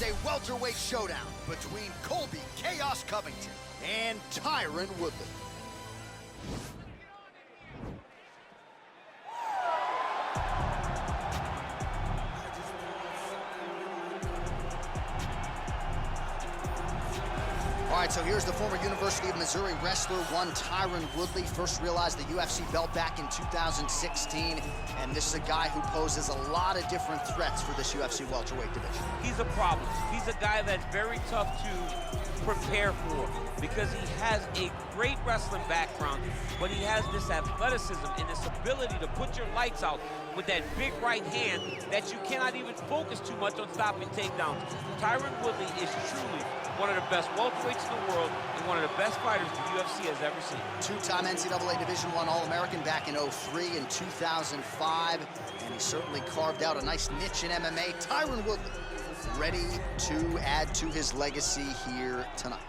is a welterweight showdown between Colby Chaos Covington and Tyron Woodley. All right, so here's the former University of Missouri wrestler, one Tyron Woodley. First realized the UFC belt back in 2016, and this is a guy who poses a lot of different threats for this UFC welterweight division. He's a problem. He's a guy that's very tough to prepare for because he has a great wrestling background, but he has this athleticism and this ability to put your lights out with that big right hand that you cannot even focus too much on stopping takedowns. Tyron Woodley is truly one of the best welterweights in the world and one of the best fighters the UFC has ever seen. Two-time NCAA Division I All-American back in 2003 and 2005, and he certainly carved out a nice niche in MMA. Tyron Woodley ready to add to his legacy here tonight.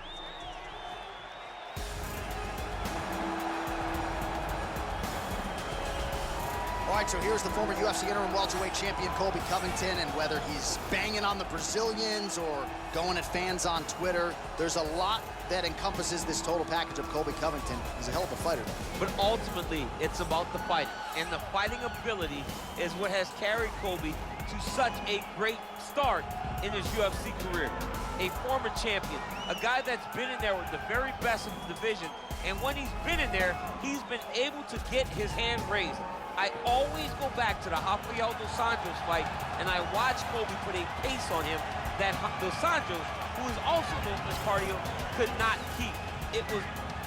All right, so here's the former UFC interim welterweight champion, Colby Covington, and whether he's banging on the Brazilians or going at fans on Twitter, there's a lot that encompasses this total package of Colby Covington. He's a hell of a fighter, though. But ultimately, it's about the fighting, and the fighting ability is what has carried Colby to such a great start in his UFC career. A former champion, a guy that's been in there with the very best of the division, and when he's been in there, he's been able to get his hand raised. I always go back to the Rafael dos Anjos fight, and I watch Colby put a pace on him that dos Anjos, who is also known as cardio, could not keep. It was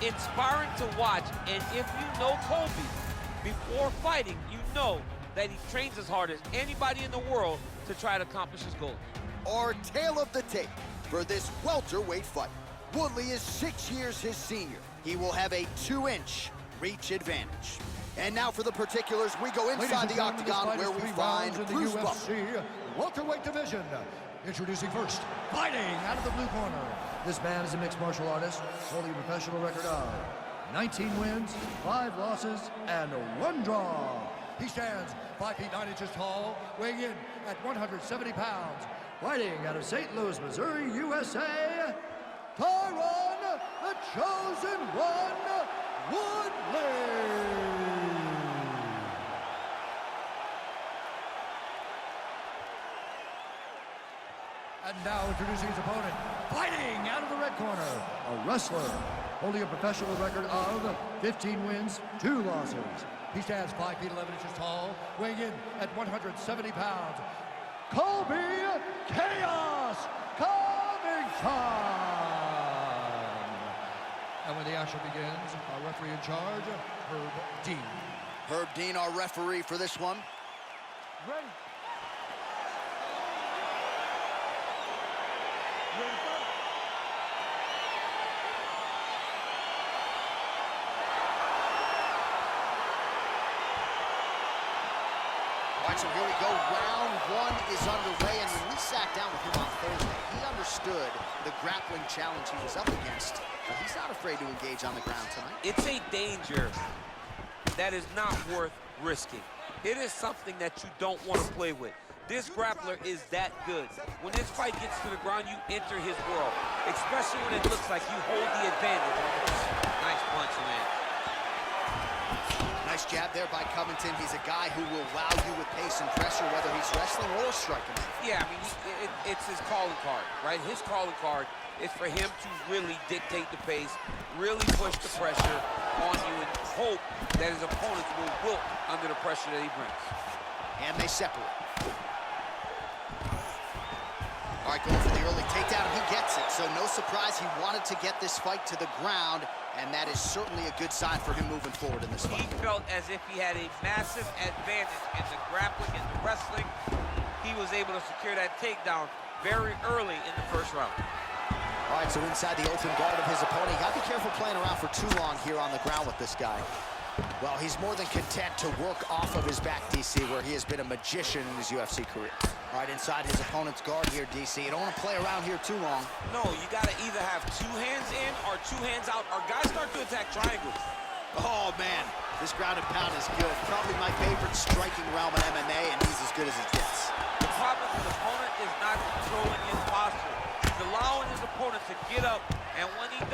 inspiring to watch, and if you know Colby before fighting, you know that he trains as hard as anybody in the world to try to accomplish his goal. Our tale of the tape for this welterweight fight. Woodley is 6 years his senior. He will have a 2-inch reach advantage. And now for the particulars, we go inside the octagon where we find Bruce UFC welterweight division. Introducing first, fighting out of the blue corner. This man is a mixed martial artist, holding a professional record of 19 wins, 5 losses, and 1 draw. He stands 5 feet 9 inches tall, weighing in at 170 pounds. Fighting out of St. Louis, Missouri, USA, Tyron, the Chosen One, Woodley. And now introducing his opponent, fighting out of the red corner, a wrestler holding a professional record of 15 wins, 2 losses. He stands 5 feet 11 inches tall, weighing in at 170 pounds. Colby Chaos Covington. And when the action begins, our referee in charge, Herb Dean. Herb Dean, our referee for this one. Ready. All right, so here we go. Round 1 is underway, and when we sat down with him on Thursday, he understood the grappling challenge he was up against, but he's not afraid to engage on the ground tonight. It's a danger that is not worth risking. It is something that you don't want to play with. This grappler is that good. When this fight gets to the ground, you enter his world, especially when it looks like you hold the advantage. Nice punch, man. Nice jab there by Covington. He's a guy who will wow you with pace and pressure, whether he's wrestling or striking. Yeah, I mean, it's his calling card, right? His calling card is for him to really dictate the pace, really push the pressure on you, and hope that his opponents will wilt under the pressure that he brings. And they separate. All right, going for the early takedown, and he gets it. So no surprise, he wanted to get this fight to the ground, and that is certainly a good sign for him moving forward in this fight. He felt as if he had a massive advantage in the grappling and the wrestling. He was able to secure that takedown very early in the first round. All right, so inside the open guard of his opponent. You got to be careful playing around for too long here on the ground with this guy. Well, he's more than content to work off of his back, DC, where he has been a magician in his UFC career. All right, inside his opponent's guard here, DC. You don't want to play around here too long. No, you got to either have 2 hands in or 2 hands out, or guys start to attack triangles. Oh, man, this ground and pound is good. Probably my favorite striking realm in MMA, and he's as good as it gets. The problem with the opponent is not controlling his posture.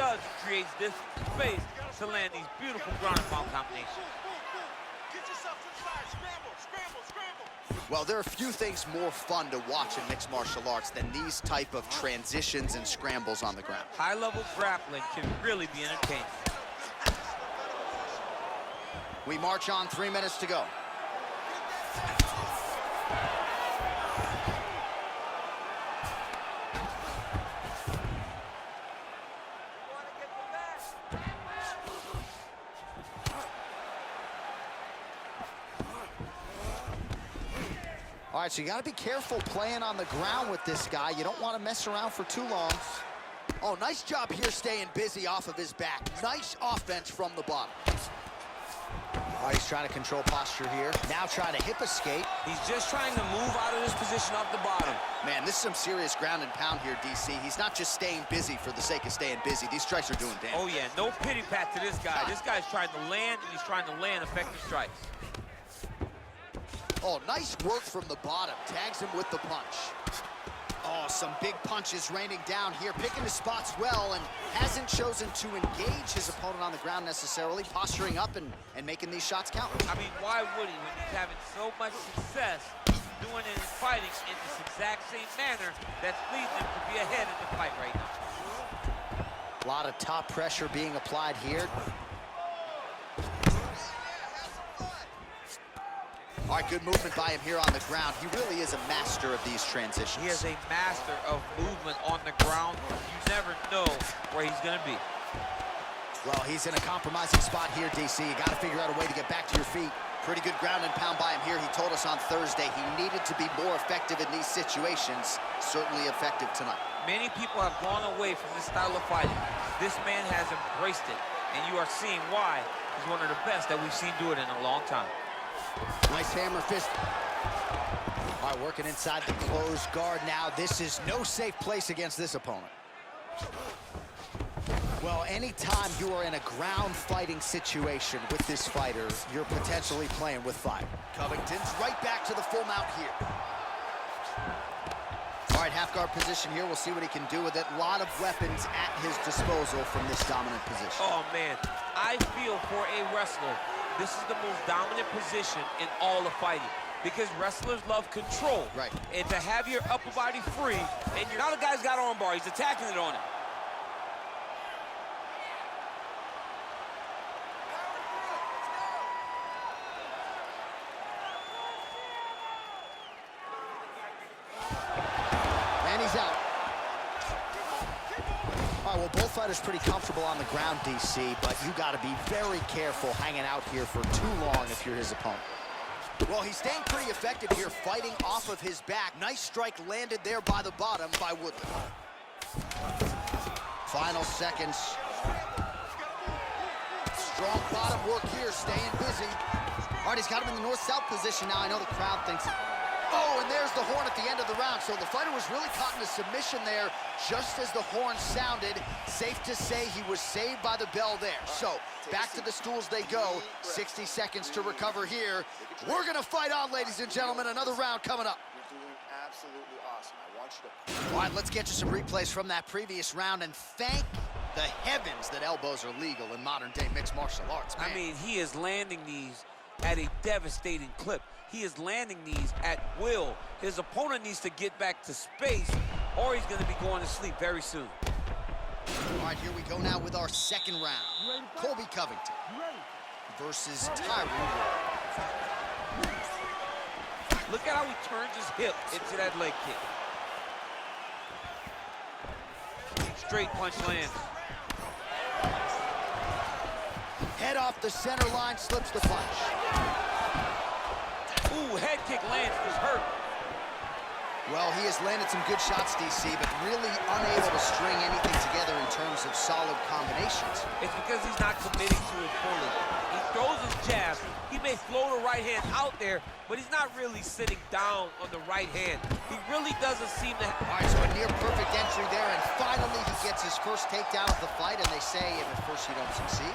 does, he creates this space to land these beautiful ground and pound combinations. Get yourself to the side. Scramble, scramble, scramble. Well, there are few things more fun to watch in mixed martial arts than these type of transitions and scrambles on the ground. High-level grappling can really be entertaining. We march on, 3 minutes to go. All right, so you got to be careful playing on the ground with this guy. You don't want to mess around for too long. Oh, nice job here staying busy off of his back. Nice offense from the bottom. All right, he's trying to control posture here. Now trying to hip escape. He's just trying to move out of this position off the bottom. Man, this is some serious ground and pound here, DC. He's not just staying busy for the sake of staying busy. These strikes are doing damage. Oh, yeah, no pity pat to this guy. This guy's trying to land, and he's trying to land effective strikes. Oh, nice work from the bottom. Tags him with the punch. Oh, some big punches raining down here, picking his spots well, and hasn't chosen to engage his opponent on the ground necessarily, posturing up and making these shots count. I mean, why would he when he's having so much success doing it in fighting in this exact same manner that's leading him to be ahead in the fight right now? A lot of top pressure being applied here. All right, good movement by him here on the ground. He really is a master of these transitions. He is a master of movement on the ground. You never know where he's going to be. Well, he's in a compromising spot here, DC. You got to figure out a way to get back to your feet. Pretty good ground and pound by him here. He told us on Thursday he needed to be more effective in these situations. Certainly effective tonight. Many people have gone away from this style of fighting. This man has embraced it, and you are seeing why he's one of the best that we've seen do it in a long time. Nice hammer fist. All right, working inside the closed guard now. This is no safe place against this opponent. Well, anytime you are in a ground fighting situation with this fighter, you're potentially playing with fire. Covington's right back to the full mount here. All right, half guard position here. We'll see what he can do with it. A lot of weapons at his disposal from this dominant position. Oh, man, I feel for a wrestler. This is the most dominant position in all of fighting because wrestlers love control. Right. And to have your upper body free, and now the guy's got arm bar. He's attacking it on him. And he's out. All right, well, both fighters pretty comfortable on the ground, DC, but you got to be very careful hanging out here for too long if you're his opponent. Well, he's staying pretty effective here, fighting off of his back. Nice strike landed there by the bottom by Woodley. Final seconds. Strong bottom work here, staying busy. All right, he's got him in the north-south position now. I know the crowd thinks it. Oh, and there's the horn at the end of the round. So the fighter was really caught in a submission there just as the horn sounded. Safe to say he was saved by the bell there. So back to the stools they go. 60 seconds to recover here. We're going to fight on, ladies and gentlemen. Another round coming up. You're doing absolutely awesome. I want you to... All right, let's get you some replays from that previous round and thank the heavens that elbows are legal in modern-day mixed martial arts. Man. I mean, he is landing these at a devastating clip. He is landing these at will. His opponent needs to get back to space or he's going to be going to sleep very soon. All right, here we go now with our second round. Colby Covington versus Tyron. Look at how he turns his hip into that leg kick. Straight punch lands. Head off the center line, slips the punch. Ooh, head kick lands, was hurt. Well, he has landed some good shots, DC, but really unable to string anything together in terms of solid combinations. It's because he's not committing to it fully. He throws his jab. He may throw the right hand out there, but he's not really sitting down on the right hand. He really doesn't seem to... All right, so a near-perfect entry there, and finally he gets his first takedown of the fight, and they say if at first you don't succeed,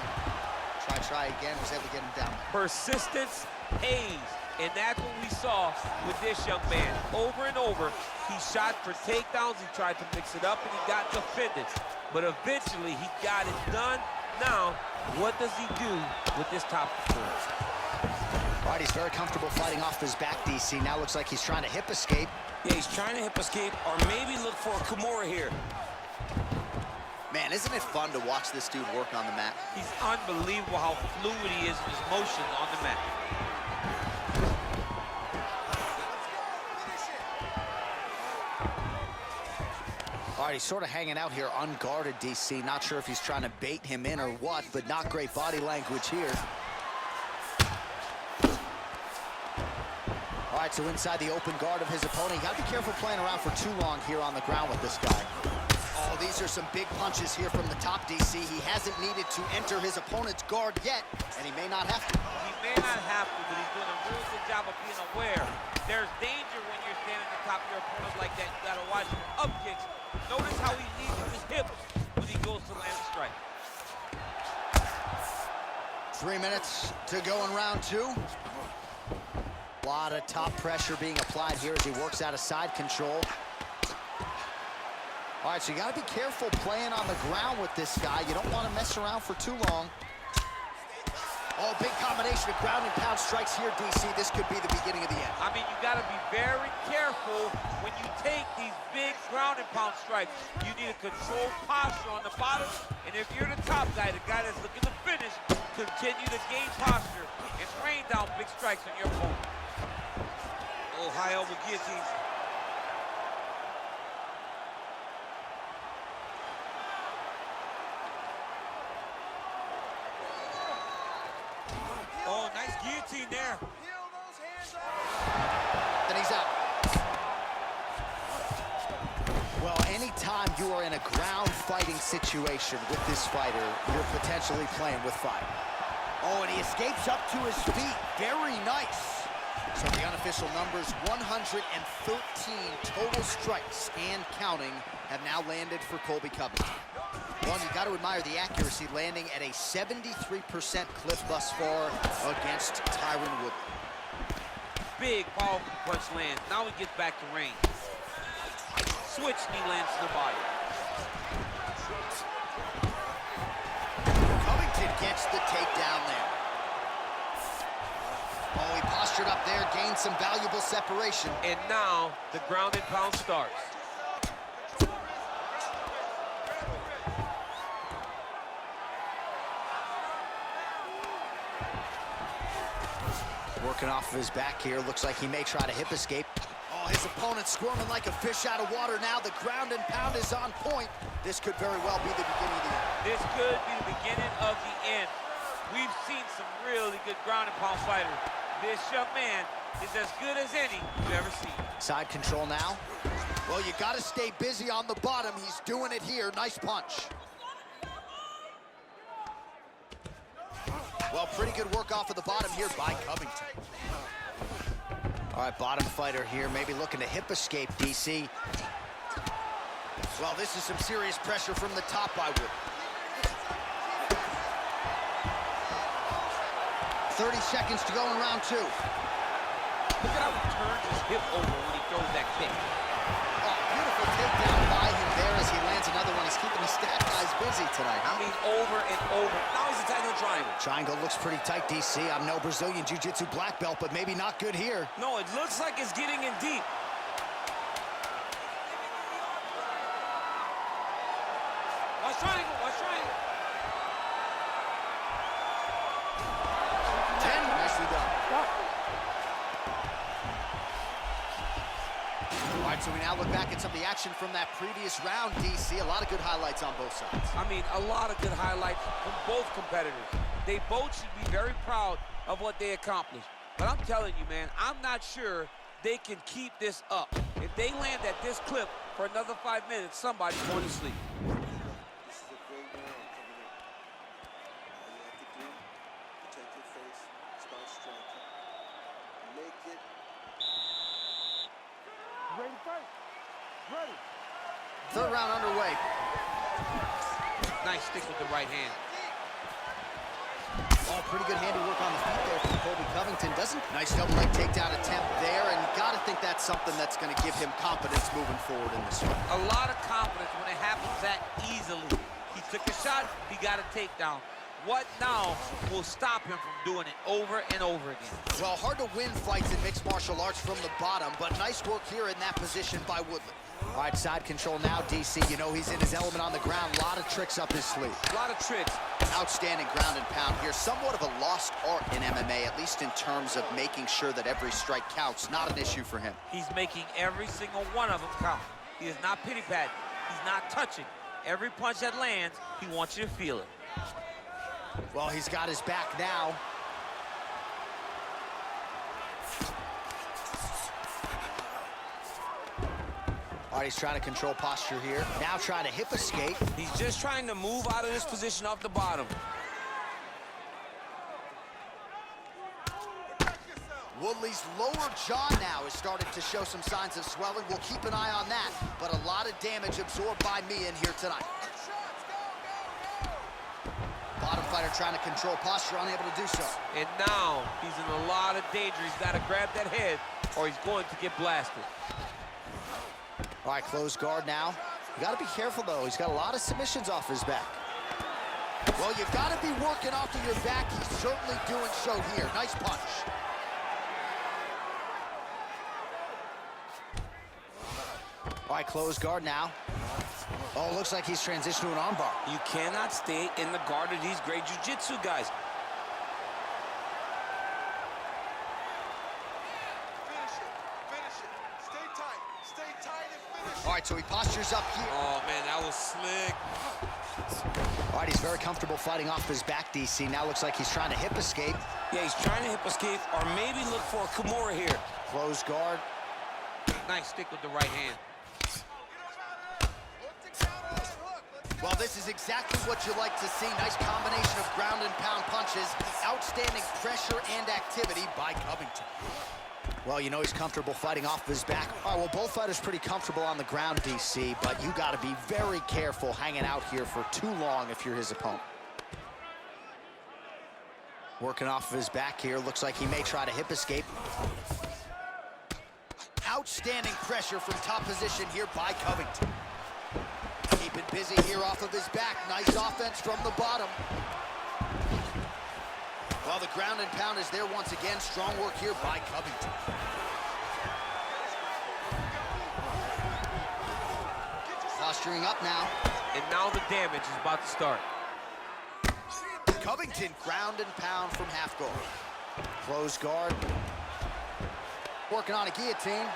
try again, was able to get him down. Persistence pays. And that's what we saw with this young man. Over and over, he shot for takedowns, he tried to mix it up, and he got defended. but eventually he got it done. Now, what does he do with this top performance? All right, he's very comfortable fighting off his back, DC. Now looks like he's trying to hip escape. Yeah, he's trying to hip escape or maybe look for a Kimura here. Man, isn't it fun to watch this dude work on the mat? He's unbelievable how fluid he is in his motion on the mat. All right, he's sort of hanging out here unguarded, DC. Not sure if he's trying to bait him in or what, but not great body language here. All right, so inside the open guard of his opponent. You gotta be careful playing around for too long here on the ground with this guy. Oh, these are some big punches here from the top, DC. He hasn't needed to enter his opponent's guard yet, and he may not have to. He may not have to, but he's doing a real good job of being aware. There's danger when you're standing at the top of your opponent like that. You gotta watch him up kicks. Notice how he leads with his hips when he goes to land a strike. 3 minutes to go in round 2. A lot of top pressure being applied here as he works out of side control. All right, so you got to be careful playing on the ground with this guy. You don't want to mess around for too long. Oh, big combination of ground and pound strikes here, DC. This could be the beginning of the end. I mean, you got to be very careful when you take these big ground and pound strikes. You need a controlled posture on the bottom, and if you're the top guy, the guy that's looking to finish, continue to gain posture and rain down big strikes on your opponent. Oh, high elbow guillotine. Oh, nice guillotine there. Then he's out. Well, anytime you are in a ground fighting situation with this fighter, you're potentially playing with fire. Oh, and he escapes up to his feet. Very nice. So the unofficial numbers, 113 total strikes and counting have now landed for Colby Covington. Well, you got to admire the accuracy, landing at a 73% clip thus far against Tyron Woodley. Big, powerful punch lands. Now he gets back to range. Switch knee lands to the body. Covington gets the takedown there. Oh, he postured up there, gained some valuable separation. And now the ground and pound starts. Working off of his back here. Looks like he may try to hip escape. Oh, his opponent squirming like a fish out of water now. The ground and pound is on point. This could very well be the beginning of the end. This could be the beginning of the end. We've seen some really good ground and pound fighters. This young man is as good as any you've ever seen. Side control now. Well, you got to stay busy on the bottom. He's doing it here. Nice punch. Well, pretty good work off of the bottom here by Covington. All right, bottom fighter here, maybe looking to hip escape, DC. Well, this is some serious pressure from the top by Wood. 30 seconds to go in round 2. Look at how he turns his hip over when he throws that kick. Oh, beautiful takedown by him there as he lands another one. He's keeping his stat guys busy tonight, huh? I mean, over and over. Now he's attacking the triangle. Triangle looks pretty tight, DC. I'm no Brazilian Jiu-Jitsu black belt, but maybe not good here. No, it looks like it's getting in deep. Watch triangle, watch triangle. 10, nicely done. All right, so we now look back at some of the action from that previous round, DC. A lot of good highlights on both sides. I mean, a lot of good highlights from both competitors. They both should be very proud of what they accomplished. But I'm telling you, man, I'm not sure they can keep this up. If they land at this clip for another 5 minutes, somebody's going to sleep. This is a great round coming up. All you have to do, protect your face, start striking. Make it. Ready to fight? Ready. Third round underway. Nice stick with the right hand. Oh, pretty good handiwork on the feet there from Colby Covington. Nice double leg takedown attempt there, and you got to think that's something that's going to give him confidence moving forward in this one. A lot of confidence when it happens that easily. took a shot, he got a takedown. What now will stop him from doing it over and over again? Well, hard to win fights in mixed martial arts from the bottom, but nice work here in that position by Woodley. All right, side control now, DC. You know he's in his element on the ground. A lot of tricks up his sleeve. A lot of tricks. Outstanding ground and pound here. Somewhat of a lost art in MMA, at least in terms of making sure that every strike counts. Not an issue for him. He's making every single one of them count. He is not pity-patting. He's not touching. Every punch that lands, he wants you to feel it. Well, he's got his back now. All right, he's trying to control posture here. Now trying to hip escape. He's just trying to move out of this position off the bottom. Woodley's lower jaw now is starting to show some signs of swelling. We'll keep an eye on that, but a lot of damage absorbed by me in here tonight. Bottom fighter trying to control posture, unable to do so. And now he's in a lot of danger. He's got to grab that head or he's going to get blasted. All right, closed guard now. You got to be careful, though. He's got a lot of submissions off his back. Well, you've got to be working off of your back. He's certainly doing so here. Nice punch. All right, closed guard now. Oh, looks like he's transitioned to an armbar. You cannot stay in the guard of these great jiu-jitsu guys. All right, so he postures up here. Oh, man, that was slick. All right, he's very comfortable fighting off his back, DC. Now looks like he's trying to hip escape. Yeah, he's trying to hip escape or maybe look for a Kimura here. Closed guard. Nice stick with the right hand. Well, this is exactly what you like to see. Nice combination of ground and pound punches. Outstanding pressure and activity by Covington. Well, you know he's comfortable fighting off his back. All right, well, both fighters pretty comfortable on the ground, DC, but you got to be very careful hanging out here for too long if you're his opponent. Working off of his back here. Looks like he may try to hip escape. Outstanding pressure from top position here by Covington. Keeping busy here off of his back. Nice offense from the bottom. Well, the ground and pound is there once again. Strong work here by Covington. Posturing up now. And now the damage is about to start. Covington ground and pound from half guard. Closed guard. Working on a guillotine.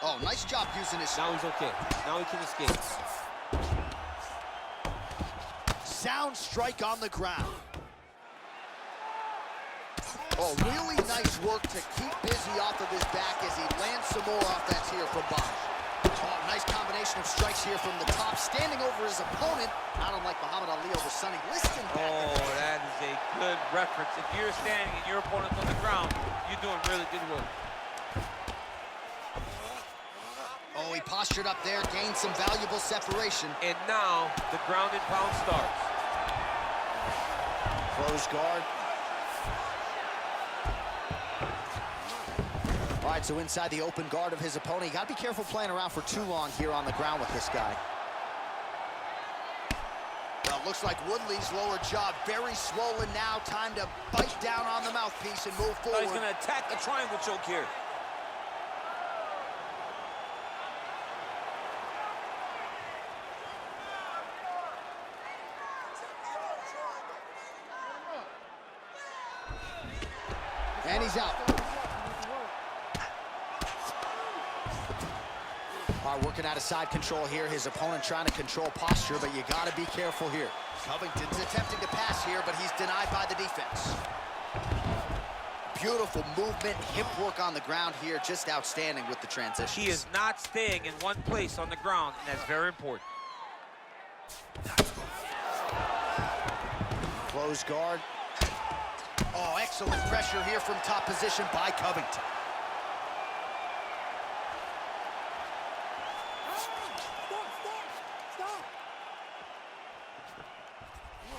Oh, nice job using his... Now he's okay. Now he can escape. Sound strike on the ground. Oh, really nice work to keep busy off of his back as he lands some more offense here from bottom. Oh, nice combination of strikes here from the top, standing over his opponent, not unlike Muhammad Ali over Sonny Liston. Oh, that is a good reference. If you're standing and your opponent's on the ground, you're doing really good work. Oh, he postured up there, gained some valuable separation. And now the ground and pound starts. Closed guard. All right, so inside the open guard of his opponent. You got to be careful playing around for too long here on the ground with this guy. Well, looks like Woodley's lower jaw very swollen now. Time to bite down on the mouthpiece and move forward. He's going to attack the triangle choke here. And he's out. All right, working out of side control here. His opponent trying to control posture, but you got to be careful here. Covington's attempting to pass here, but he's denied by the defense. Beautiful movement, hip work on the ground here. Just outstanding with the transition. He is not staying in one place on the ground, and that's very important. Closed guard. Oh, excellent pressure here from top position by Covington.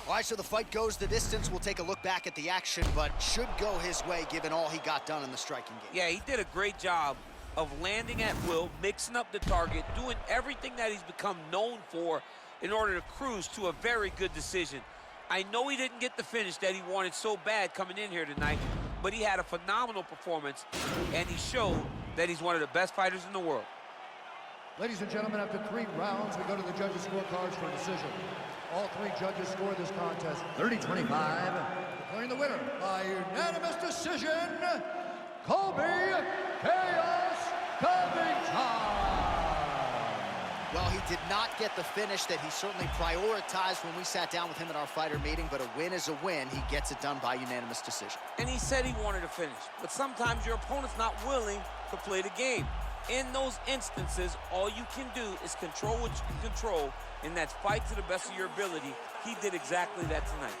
All All right, so the fight goes the distance. We'll take a look back at the action, but should go his way given all he got done in the striking game. Yeah, he did a great job of landing at will, mixing up the target, doing everything that he's become known for in order to cruise to a very good decision. I know he didn't get the finish that he wanted so bad coming in here tonight, but he had a phenomenal performance, and he showed that he's one of the best fighters in the world. Ladies and gentlemen, after 3 rounds, we go to the judges' scorecards for a decision. All 3 judges scored this contest 30-25, declaring the winner by unanimous decision, Colby Chaos Covington. Well, he did not get the finish that he certainly prioritized when we sat down with him at our fighter meeting, but a win is a win. He gets it done by unanimous decision. And he said he wanted to finish, but sometimes your opponent's not willing to play the game. In those instances, all you can do is control what you can control, and that's fight to the best of your ability. He did exactly that tonight.